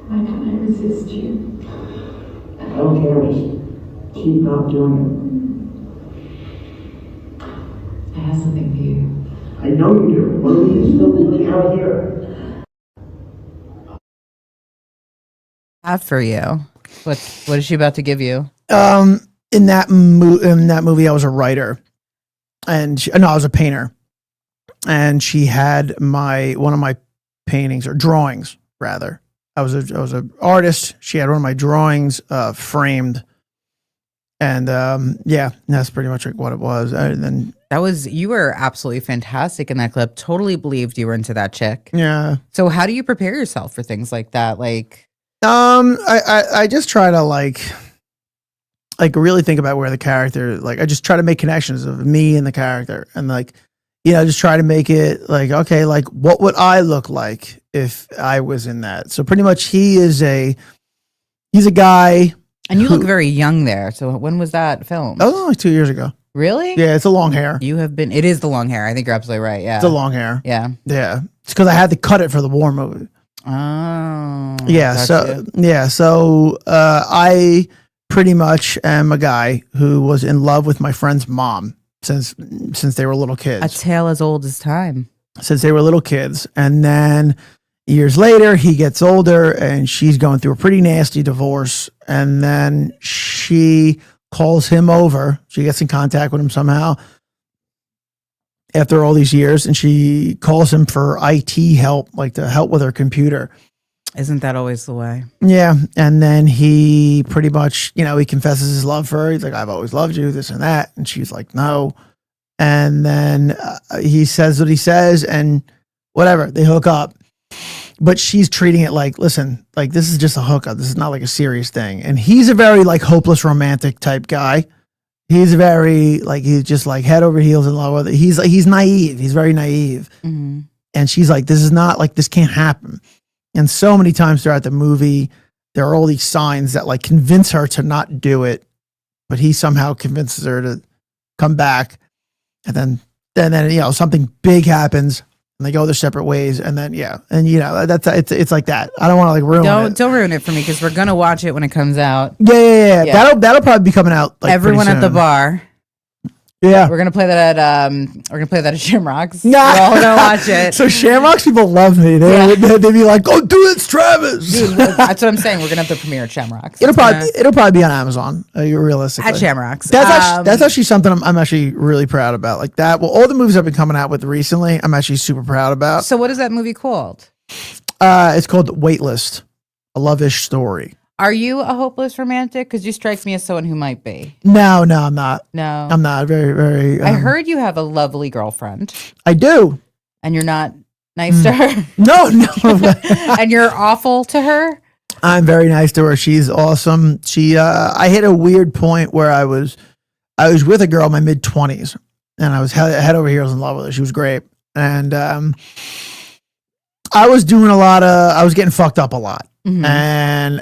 [SPEAKER 4] Why can't I resist you?
[SPEAKER 3] I don't care. Just keep not doing
[SPEAKER 4] I have something for you.
[SPEAKER 3] it. I know you do. What are you still living out here?
[SPEAKER 1] Have for you. What is she about to give you?
[SPEAKER 2] In that movie, I was a writer, and I was a painter, and she had one of my paintings or drawings rather. I was an artist. She had one of my drawings framed, and that's pretty much like what it was. And then
[SPEAKER 1] you were absolutely fantastic in that clip. Totally believed you were into that chick.
[SPEAKER 2] yeah.
[SPEAKER 1] So how do you prepare yourself for things like that? Like,
[SPEAKER 2] I just try to like really think about where the character, like I just try to make connections of me and the character, and like, just try to make it like, okay, like what would I look like if I was in that? So pretty much he's a guy.
[SPEAKER 1] And you look very young there. So when was that filmed?
[SPEAKER 2] That was only 2 years ago.
[SPEAKER 1] Really?
[SPEAKER 2] Yeah, it's a long hair.
[SPEAKER 1] It is the long hair. I think you're absolutely right. Yeah.
[SPEAKER 2] It's a long hair.
[SPEAKER 1] Yeah.
[SPEAKER 2] Yeah. It's because I had to cut it for the war movie.
[SPEAKER 1] Oh.
[SPEAKER 2] Yeah. So I pretty much am a guy who was in love with my friend's mom since they were little kids.
[SPEAKER 1] A tale as old as time.
[SPEAKER 2] Since they were little kids. And then years later, he gets older and she's going through a pretty nasty divorce. And then she calls him over. She gets in contact with him somehow after all these years. And she calls him for IT help, like to help with her computer.
[SPEAKER 1] Isn't that always the way?
[SPEAKER 2] Yeah. And then he pretty much, he confesses his love for her. He's like, I've always loved you, this and that. And she's like, no. And then he says what he says and whatever, they hook up. But she's treating it like, listen, like this is just a hookup. This is not like a serious thing. And he's a very like hopeless romantic type guy. He's very like, he's just like head over heels in love with it. He's naive. He's very naive.
[SPEAKER 1] Mm-hmm.
[SPEAKER 2] And she's like, this is not like, this can't happen. And so many times throughout the movie, there are all these signs that like convince her to not do it, but he somehow convinces her to come back. And then you know, something big happens and they go their separate ways. And then, yeah. And you know, it's like that. I don't want to like ruin it.
[SPEAKER 1] Don't ruin it for me because we're going to watch it when it comes out.
[SPEAKER 2] Yeah.
[SPEAKER 1] Yeah.
[SPEAKER 2] That'll probably be coming out. Like,
[SPEAKER 1] Everyone
[SPEAKER 2] pretty
[SPEAKER 1] at the
[SPEAKER 2] soon.
[SPEAKER 1] bar.
[SPEAKER 2] Yeah.
[SPEAKER 1] We're gonna play that at Shamrocks.
[SPEAKER 2] Nah.
[SPEAKER 1] We're all gonna watch it.
[SPEAKER 2] So Shamrocks people love me. They'd be like, "Go do it, Travis."
[SPEAKER 1] Dude, that's what I'm saying. We're gonna have the premiere at Shamrocks.
[SPEAKER 2] It'll probably be on Amazon. Realistically,
[SPEAKER 1] at Shamrocks.
[SPEAKER 2] That's actually something I'm actually really proud about. Like that. Well, all the movies I've been coming out with recently, I'm actually super proud about.
[SPEAKER 1] So what is that movie called?
[SPEAKER 2] It's called Waitlist, a love-ish story.
[SPEAKER 1] Are you a hopeless romantic? Because you strike me as someone who might be.
[SPEAKER 2] No, I'm not.
[SPEAKER 1] No,
[SPEAKER 2] I'm not. Very, very.
[SPEAKER 1] I heard you have a lovely girlfriend,
[SPEAKER 2] I do.
[SPEAKER 1] and you're not nice to her,
[SPEAKER 2] No.
[SPEAKER 1] and you're awful to her.
[SPEAKER 2] I'm very nice to her. She's awesome. I hit a weird point where I was with a girl in my mid-20s, and I was head over heels in love with her. She was great, and I was doing I was getting fucked up a lot.
[SPEAKER 1] Mhm.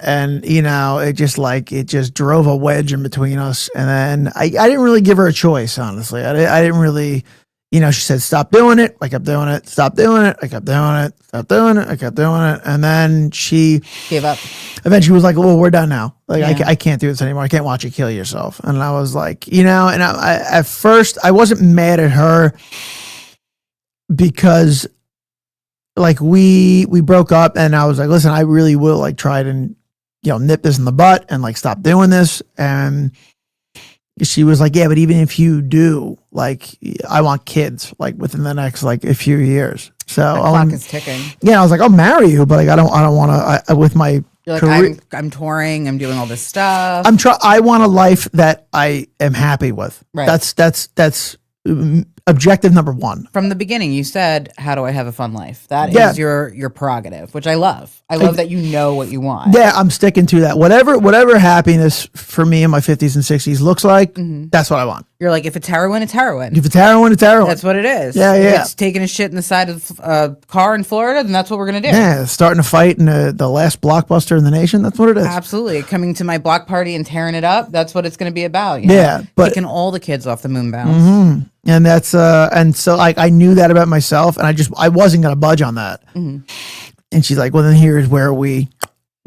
[SPEAKER 2] And you know, it just drove a wedge in between us. And then I didn't really give her a choice, honestly. I didn't really, you know, she said, stop doing it. I kept doing it. Stop doing it. I kept doing it. Stop doing it. I kept doing it. And then she
[SPEAKER 1] Gave up.
[SPEAKER 2] eventually was like, well, we're done now. Like,
[SPEAKER 1] Yeah.
[SPEAKER 2] I can't do this anymore. I can't watch you kill yourself. And I was like, you know, and I at first I wasn't mad at her because like we broke up and I was like, listen, I really will like try to, you know, nip this in the butt and like stop doing this. And she was like, yeah, but even if you do, like, I want kids like within the next like a few years. So
[SPEAKER 1] The clock is ticking.
[SPEAKER 2] yeah, I was like, I'll marry you, but like, I don't want to, with my
[SPEAKER 1] You're like,
[SPEAKER 2] career,
[SPEAKER 1] I'm touring. I'm doing all this stuff.
[SPEAKER 2] I want a life that I am happy with.
[SPEAKER 1] Right.
[SPEAKER 2] That's objective number one.
[SPEAKER 1] From the beginning, you said, "How do I have a fun life?" That is
[SPEAKER 2] Yeah.
[SPEAKER 1] your prerogative, which I love. I love that you know what you want.
[SPEAKER 2] Yeah, I'm sticking to that. Whatever happiness for me in my 50s and 60s looks like, that's what I want.
[SPEAKER 1] You're like, if it's heroin, it's heroin.
[SPEAKER 2] If it's heroin, it's heroin.
[SPEAKER 1] That's what it is.
[SPEAKER 2] Yeah,
[SPEAKER 1] If
[SPEAKER 2] yeah.
[SPEAKER 1] it's taking a shit in the side of a car in Florida, then that's what we're gonna do.
[SPEAKER 2] Yeah, starting a fight in the last blockbuster in the nation. That's what it is.
[SPEAKER 1] Absolutely. Coming to my block party and tearing it up. That's what it's going to be about. You
[SPEAKER 2] Yeah,
[SPEAKER 1] know?
[SPEAKER 2] but-
[SPEAKER 1] Taking all the kids off the moon bounce.
[SPEAKER 2] And that's and so like I knew that about myself, and I wasn't gonna budge on that. And she's like, well, then here's where we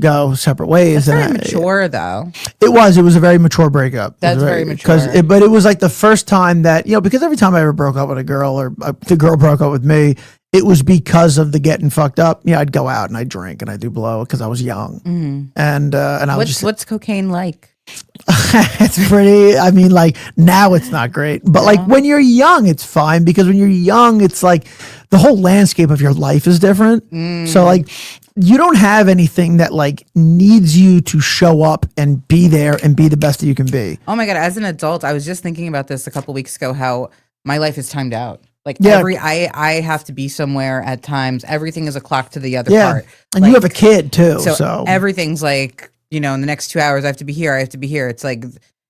[SPEAKER 2] go separate ways.
[SPEAKER 1] That's very
[SPEAKER 2] and
[SPEAKER 1] mature, though.
[SPEAKER 2] It was a very mature breakup.
[SPEAKER 1] That's very mature.
[SPEAKER 2] But it was like the first time that, you know, because every time I ever broke up with a girl or the girl broke up with me, it was because of the getting fucked up. Yeah, I'd go out and I'd drink and I'd do blow because I was young. And I was
[SPEAKER 1] What's cocaine like?
[SPEAKER 2] it's pretty, I mean, like now it's not great, but like when you're young, it's fine because when you're young, it's like the whole landscape of your life is different. So like you don't have anything that like needs you to show up and be there and be the best that you can be.
[SPEAKER 1] Oh my God. As an adult, I was just thinking about this a couple weeks ago, how my life is timed out. Like
[SPEAKER 2] Yeah.
[SPEAKER 1] I have to be somewhere at times. Everything is a clock to the other
[SPEAKER 2] Yeah.
[SPEAKER 1] part.
[SPEAKER 2] And
[SPEAKER 1] Like,
[SPEAKER 2] you have a kid too.
[SPEAKER 1] So
[SPEAKER 2] So,
[SPEAKER 1] everything's like, you know, in the next 2 hours, I have to be here. I have to be here. It's like,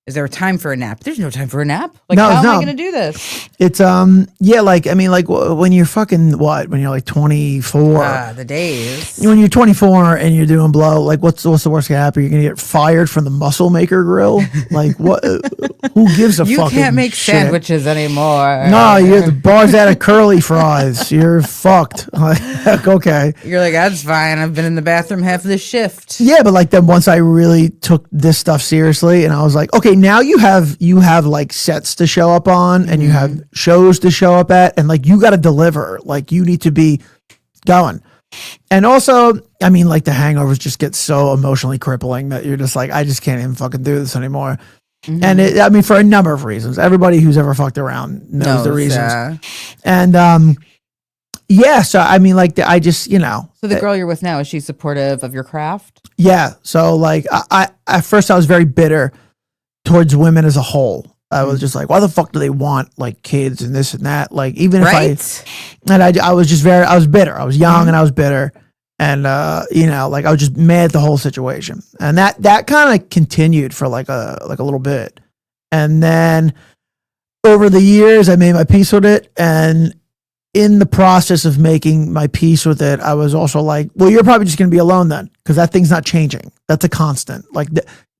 [SPEAKER 1] is there a time for a nap? There's no time for a nap. Like,
[SPEAKER 2] No,
[SPEAKER 1] how am
[SPEAKER 2] no.
[SPEAKER 1] I going to do this?
[SPEAKER 2] it's, yeah, like, I mean, like when you're fucking when you're like 24,
[SPEAKER 1] The days.
[SPEAKER 2] when you're 24 and you're doing blow, like what's the worst gonna happen? You're gonna get fired from the Muscle Maker Grill. Like what? Who gives a
[SPEAKER 1] You
[SPEAKER 2] fucking
[SPEAKER 1] can't make
[SPEAKER 2] shit?
[SPEAKER 1] sandwiches anymore.
[SPEAKER 2] No, you're the bar's out of curly fries. You're fucked. Like, okay.
[SPEAKER 1] You're like, that's fine. I've been in the bathroom half of the shift.
[SPEAKER 2] Yeah, but like then once I really took this stuff seriously and I was like, okay, now you have like sets to show up on and you have shows to show up at and like you got to deliver. Like you need to be going. And also, I mean, like the hangovers just get so emotionally crippling that you're just like, I just can't even fucking do this anymore. And I mean, for a number of reasons. Everybody who's ever fucked around knows the reasons. And yeah, so I mean, like I just, you know.
[SPEAKER 1] So the girl you're with now, is she supportive of your craft?
[SPEAKER 2] Yeah. So like I at first I was very bitter towards women as a whole. I was just like, why the fuck do they want like kids and this and that? Like even
[SPEAKER 1] Right?
[SPEAKER 2] if I was just I was bitter. I was young and I was bitter. And you know, like I was just mad at the whole situation. And that kind of continued for like a little bit. And then over the years I made my peace with it. And in the process of making my peace with it, I was also like, well, you're probably just going to be alone then, because that thing's not changing. That's a constant. Like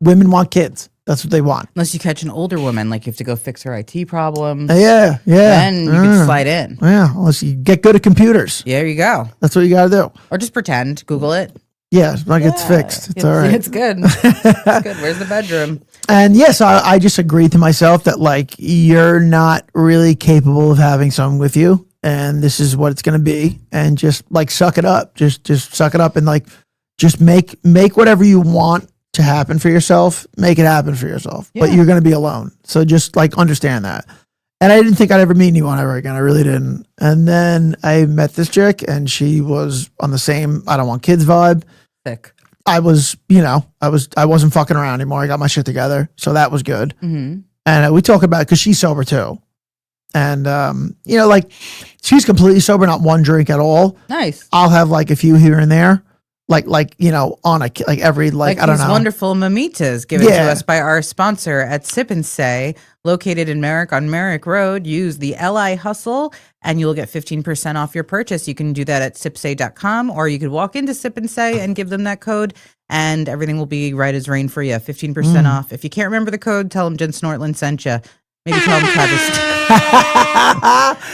[SPEAKER 2] women want kids. That's what they want.
[SPEAKER 1] Unless you catch an older woman, like you have to go fix her IT problems.
[SPEAKER 2] Yeah.
[SPEAKER 1] Then you can slide in.
[SPEAKER 2] Yeah, unless you get good at computers.
[SPEAKER 1] Yeah, there you go.
[SPEAKER 2] That's what you got to do.
[SPEAKER 1] Or just pretend. Google it.
[SPEAKER 2] Yeah, like it's fixed. It's all right.
[SPEAKER 1] It's good. It's good. Where's the bedroom?
[SPEAKER 2] And yes, I just agreed to myself that like you're not really capable of having someone with you, and this is what it's going to be, and just like suck it up. Just suck it up and like just make whatever you want to happen for yourself. Make it happen for yourself. But
[SPEAKER 1] Yeah.
[SPEAKER 2] you're going to be alone, so just like understand that. And I didn't think I'd ever meet anyone ever again. I really didn't. And then I met this chick, and she was on the same I don't want kids vibe.
[SPEAKER 1] Sick.
[SPEAKER 2] I was, I wasn't fucking around anymore. I got my shit together, so that was good.
[SPEAKER 1] Mm-hmm.
[SPEAKER 2] And we talk about it because she's sober too, and like she's completely sober, not one drink at all.
[SPEAKER 1] Nice.
[SPEAKER 2] I'll have like a few here and there, like on a like every like I don't
[SPEAKER 1] these
[SPEAKER 2] know.
[SPEAKER 1] wonderful mimitas given to
[SPEAKER 2] Yeah.
[SPEAKER 1] us by our sponsor at Sip and Say, located in Merrick on Merrick Road. Use the LI Hustle and you'll get 15% off your purchase. You can do that at sipsay.com, or you could walk into Sip and Say and give them that code, and everything will be right as rain for you. 15% off. If you can't remember the code, tell them Jen Snortland sent you. Maybe tell them Travis.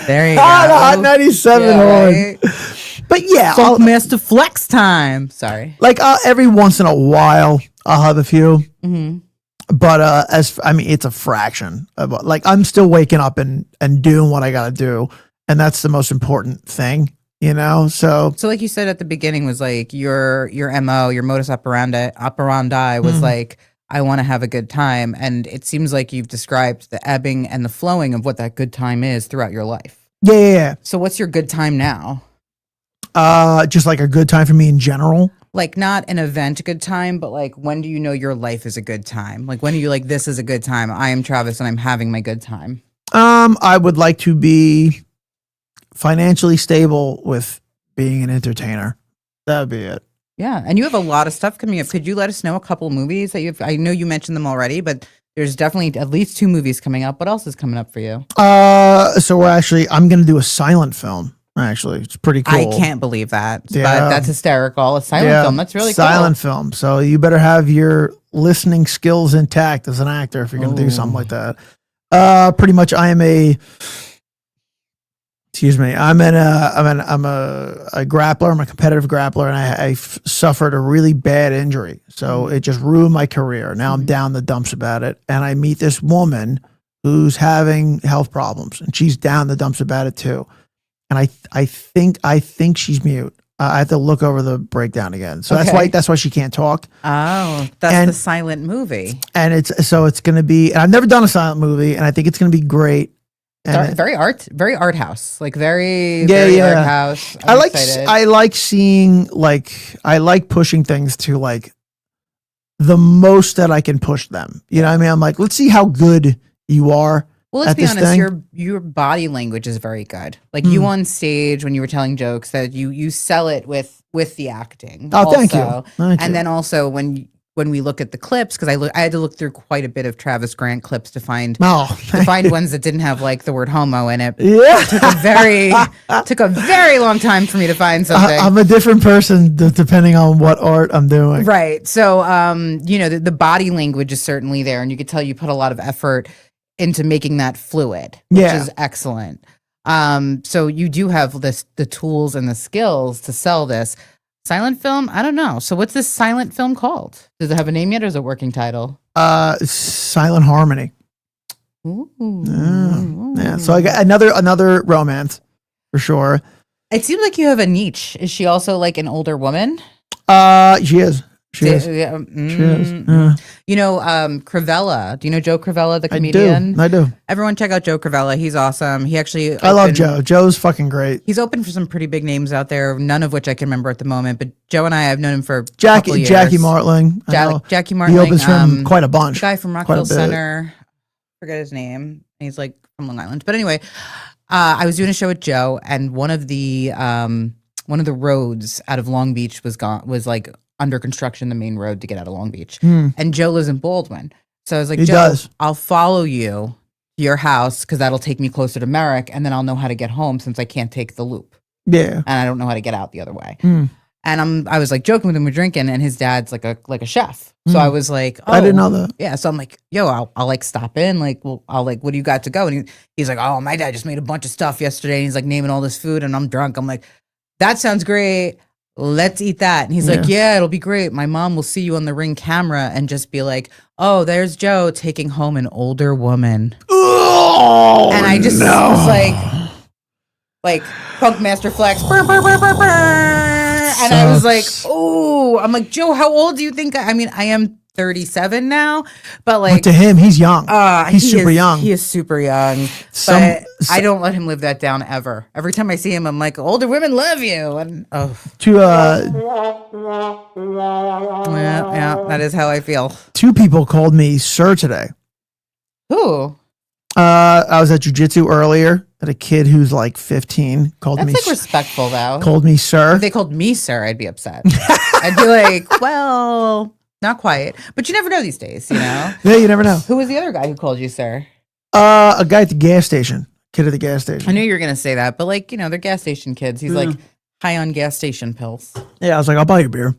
[SPEAKER 1] There you go.
[SPEAKER 2] Hot 97
[SPEAKER 1] Yeah,
[SPEAKER 2] horn.
[SPEAKER 1] right?
[SPEAKER 2] But yeah, I'll,
[SPEAKER 1] Funkmaster Flex time. Sorry.
[SPEAKER 2] like every once in a while I'll have a few.
[SPEAKER 1] Mm-hmm.
[SPEAKER 2] But it's a fraction of like I'm still waking up and doing what I got to do, and that's the most important thing, So
[SPEAKER 1] So like you said at the beginning was like your MO, your modus operandi was like, I want to have a good time. And it seems like you've described the ebbing and the flowing of what that good time is throughout your life.
[SPEAKER 2] yeah.
[SPEAKER 1] So what's your good time now?
[SPEAKER 2] Just like a good time for me in general.
[SPEAKER 1] Like not an event good time, but like when do you know your life is a good time? Like when are you like, this is a good time. I am Travis and I'm having my good time.
[SPEAKER 2] I would like to be financially stable with being an entertainer. That would be it.
[SPEAKER 1] Yeah. And you have a lot of stuff coming up. Could you let us know a couple movies that I know you mentioned them already, but there's definitely at least 2 movies coming up. What else is coming up for you?
[SPEAKER 2] So I'm going to do a silent film. Actually, it's pretty cool.
[SPEAKER 1] I can't believe that.
[SPEAKER 2] Yeah.
[SPEAKER 1] But that's hysterical. A silent film. That's really
[SPEAKER 2] silent film. So you better have your listening skills intact as an actor if you're going to do something like that. Pretty much, I'm a grappler. I'm a competitive grappler, and I suffered a really bad injury. So it just ruined my career. Now I'm down the dumps about it, and I meet this woman who's having health problems, and she's down the dumps about it too. And I think she's mute. I have to look over the breakdown again. So
[SPEAKER 1] Okay.
[SPEAKER 2] that's why she can't talk.
[SPEAKER 1] Oh, that's
[SPEAKER 2] And-
[SPEAKER 1] the silent movie.
[SPEAKER 2] And it's going to be, and I've never done a silent movie, and I think it's going to be great. And
[SPEAKER 1] Very art house. Like very
[SPEAKER 2] Yeah.
[SPEAKER 1] art house.
[SPEAKER 2] I like seeing, like, I like pushing things to like the most that I can push them. You know what I mean? I'm like, let's see how good you are.
[SPEAKER 1] Well, let's
[SPEAKER 2] at
[SPEAKER 1] be
[SPEAKER 2] this
[SPEAKER 1] honest,
[SPEAKER 2] thing.
[SPEAKER 1] your body language is very good. Like you on stage when you were telling jokes, that you sell it with the acting.
[SPEAKER 2] Oh, thank you.
[SPEAKER 1] also.
[SPEAKER 2] Thank
[SPEAKER 1] And
[SPEAKER 2] you.
[SPEAKER 1] then also when we look at the clips, because I had to look through quite a bit of Travis Grant clips to find ones that didn't have like the word homo in it.
[SPEAKER 2] Yeah.
[SPEAKER 1] Took a very long time for me to find something.
[SPEAKER 2] I'm a different person depending on what art I'm doing.
[SPEAKER 1] Right. So, the body language is certainly there, and you could tell you put a lot of effort into making that fluid, which
[SPEAKER 2] Yeah.
[SPEAKER 1] is excellent. So you do have the tools and the skills to sell this silent film. I don't know. So what's this silent film called? Does it have a name yet, or is it a working title?
[SPEAKER 2] Silent Harmony.
[SPEAKER 1] Ooh.
[SPEAKER 2] Yeah. So I got another romance for sure.
[SPEAKER 1] It seems like you have a niche. Is she also like an older woman?
[SPEAKER 2] She is. She is.
[SPEAKER 1] Yeah,
[SPEAKER 2] She is. Yeah.
[SPEAKER 1] Cravella. Do you know Joe Cravella, the
[SPEAKER 2] I
[SPEAKER 1] comedian?
[SPEAKER 2] do.
[SPEAKER 1] Everyone check out Joe Cravella. He's awesome. He actually
[SPEAKER 2] I love Joe. Joe's fucking great.
[SPEAKER 1] He's open for some pretty big names out there, none of which I can remember at the moment. But Joe and I have known him for a couple years.
[SPEAKER 2] Jackie Martling. I know.
[SPEAKER 1] Jackie Martling.
[SPEAKER 2] He opens for him quite a bunch.
[SPEAKER 1] The guy from
[SPEAKER 2] Quite a
[SPEAKER 1] Rockville
[SPEAKER 2] bit.
[SPEAKER 1] Center. Forget his name. He's like from Long Island. But anyway, I was doing a show with Joe, and one of the roads out of Long Beach was like under construction, the main road to get out of Long Beach. And Joe lives in Baldwin. So I was like,
[SPEAKER 2] He
[SPEAKER 1] Joe,
[SPEAKER 2] does.
[SPEAKER 1] I'll follow you to your house because that'll take me closer to Merrick, and then I'll know how to get home since I can't take the loop
[SPEAKER 2] Yeah.
[SPEAKER 1] and I don't know how to get out the other way.
[SPEAKER 2] Mm.
[SPEAKER 1] And I was like joking with him, we're drinking, and his dad's like a chef. So I was like, oh,
[SPEAKER 2] I didn't know that.
[SPEAKER 1] yeah. So I'm like, yo, I'll like stop in. Like, well, I'll like, what do you got to go? And he's like, oh, my dad just made a bunch of stuff yesterday. And he's like naming all this food, and I'm drunk. I'm like, that sounds great. Let's eat that. And he's like, yeah, it'll be great. My mom will see you on the Ring camera and just be like, oh, there's Joe taking home an older woman.
[SPEAKER 2] Oh,
[SPEAKER 1] And I just was like Punkmaster Flex. Brr, brr, brr, brr, brr. And I was like, oh, I'm like, Joe, how old do you think? I mean, I am 37 now, but like,
[SPEAKER 2] But to him, he's young. He's
[SPEAKER 1] he
[SPEAKER 2] super
[SPEAKER 1] is-
[SPEAKER 2] young.
[SPEAKER 1] He is super young.
[SPEAKER 2] Some-
[SPEAKER 1] But I don't let him live that down ever. Every time I see him, I'm like, older women love you. And yeah, that is how I feel.
[SPEAKER 2] Two people called me sir today.
[SPEAKER 1] Ooh,
[SPEAKER 2] I was at jujitsu earlier. At a kid who's like 15 called
[SPEAKER 1] that's
[SPEAKER 2] me
[SPEAKER 1] like respectful though.
[SPEAKER 2] called me sir.
[SPEAKER 1] If they called me sir, I'd be upset. I'd be like, well, not quite. But you never know these days, you know?
[SPEAKER 2] Yeah, you never know.
[SPEAKER 1] Who was the other guy who called you sir?
[SPEAKER 2] A guy at the gas station. Kid at the gas
[SPEAKER 1] I
[SPEAKER 2] station.
[SPEAKER 1] knew you were going to say that, but like, you know, they're gas station kids. He's like high on gas station pills.
[SPEAKER 2] Yeah, I was like, I'll buy you a beer.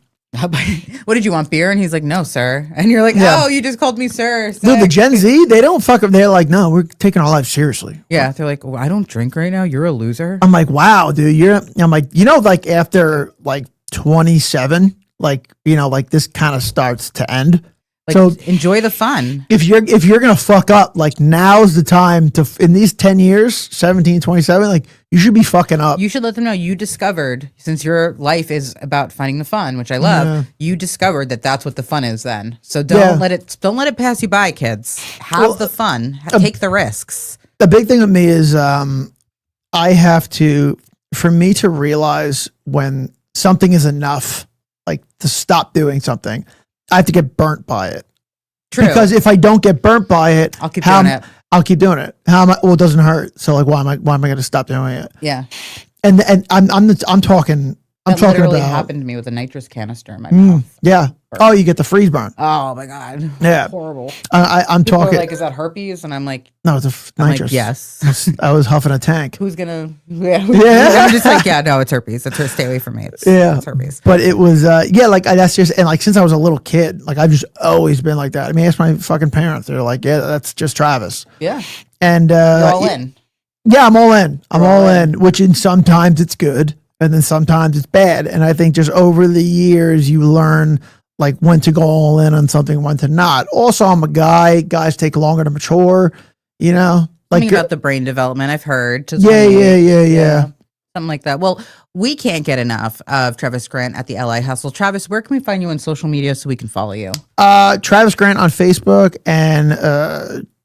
[SPEAKER 1] What did you want, beer? And he's like, no, sir. And you're like,
[SPEAKER 2] Yeah.
[SPEAKER 1] oh, you just called me sir.
[SPEAKER 2] Dude, the
[SPEAKER 1] Sick.
[SPEAKER 2] Gen Z, they don't fuck up. They're like, no, we're taking our life seriously.
[SPEAKER 1] Yeah, they're like, well, I don't drink right now. You're a loser.
[SPEAKER 2] I'm like, wow, dude, I'm like, you know, like after like 27, like, you know, like this kind of starts to end.
[SPEAKER 1] Like,
[SPEAKER 2] So
[SPEAKER 1] enjoy the fun.
[SPEAKER 2] if you're gonna fuck up, like now's the time to in these 10 years, 17, 27, like you should be fucking up.
[SPEAKER 1] You should let them know you discovered, since your life is about finding the fun, which I love.
[SPEAKER 2] Yeah.
[SPEAKER 1] You discovered that that's what the fun is. Then, so don't
[SPEAKER 2] Yeah.
[SPEAKER 1] let it pass you by, kids. Have the fun. Take the risks.
[SPEAKER 2] The big thing with me is I have to, for me to realize when something is enough, like to stop doing something, I have to get burnt by it.
[SPEAKER 1] True.
[SPEAKER 2] Because if I don't get burnt by it,
[SPEAKER 1] I'll keep
[SPEAKER 2] how
[SPEAKER 1] doing
[SPEAKER 2] am-
[SPEAKER 1] it.
[SPEAKER 2] I'll keep doing it. How am I? Well, it doesn't hurt. So like, why am I going to stop doing it?
[SPEAKER 1] Yeah,
[SPEAKER 2] And I'm talking
[SPEAKER 1] that
[SPEAKER 2] talking
[SPEAKER 1] literally
[SPEAKER 2] about
[SPEAKER 1] happened to me with a nitrous canister in my mouth.
[SPEAKER 2] yeah. Oh, you get the freeze burn.
[SPEAKER 1] Oh my god.
[SPEAKER 2] Yeah.
[SPEAKER 1] Horrible.
[SPEAKER 2] I'm
[SPEAKER 1] People are
[SPEAKER 2] talking.
[SPEAKER 1] like, is that herpes? And I'm like,
[SPEAKER 2] No, it's nitrous.
[SPEAKER 1] yes.
[SPEAKER 2] I was huffing a tank.
[SPEAKER 1] Who's gonna? Yeah.
[SPEAKER 2] Yeah.
[SPEAKER 1] I'm just like, yeah, no, it's herpes. Stay away from me. It's herpes.
[SPEAKER 2] But it was yeah, like that's just, and like since I was a little kid, like I've just always been like that. I mean, ask my fucking parents. They're like, yeah, that's just Travis.
[SPEAKER 1] Yeah.
[SPEAKER 2] And
[SPEAKER 1] You're all in.
[SPEAKER 2] yeah, I'm all in. I'm
[SPEAKER 1] You're all
[SPEAKER 2] all in. Which in sometimes it's good, and then sometimes it's bad. And I think just over the years, you learn like when to go all in on something, when to not. Also, I'm a guy. Guys take longer to mature. You know, like
[SPEAKER 1] Something about the brain development, I've heard. Just
[SPEAKER 2] yeah,
[SPEAKER 1] when you-
[SPEAKER 2] yeah.
[SPEAKER 1] Something like that. Well, we can't get enough of Travis Grant at the LI Hustle. Travis, where can we find you on social media so we can follow you?
[SPEAKER 2] Travis Grant on Facebook and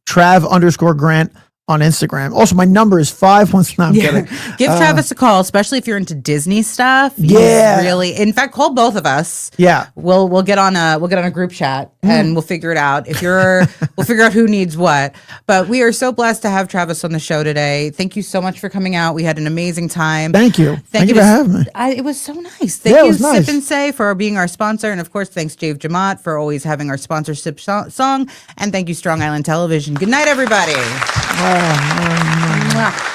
[SPEAKER 2] Trav_Grant on Instagram. Also, my number is 517. No, I'm kidding.
[SPEAKER 1] Give Travis a call, especially if you're into Disney stuff. He's
[SPEAKER 2] Yeah.
[SPEAKER 1] really. In fact, call both of us.
[SPEAKER 2] Yeah.
[SPEAKER 1] We'll get on a group chat and we'll figure it out. If you're we'll figure out who needs what. But we are so blessed to have Travis on the show today. Thank you so much for coming out. We had an amazing time.
[SPEAKER 2] Thank you. Thank you for
[SPEAKER 1] to-
[SPEAKER 2] having me.
[SPEAKER 1] It was so nice. Thank
[SPEAKER 2] Yeah, it
[SPEAKER 1] you,
[SPEAKER 2] was nice.
[SPEAKER 1] Sip and Say, for being our sponsor. And of course, thanks, Dave Jamont, for always having our sponsorship song. And thank you, Strong Island Television. Good night, everybody. Mwah.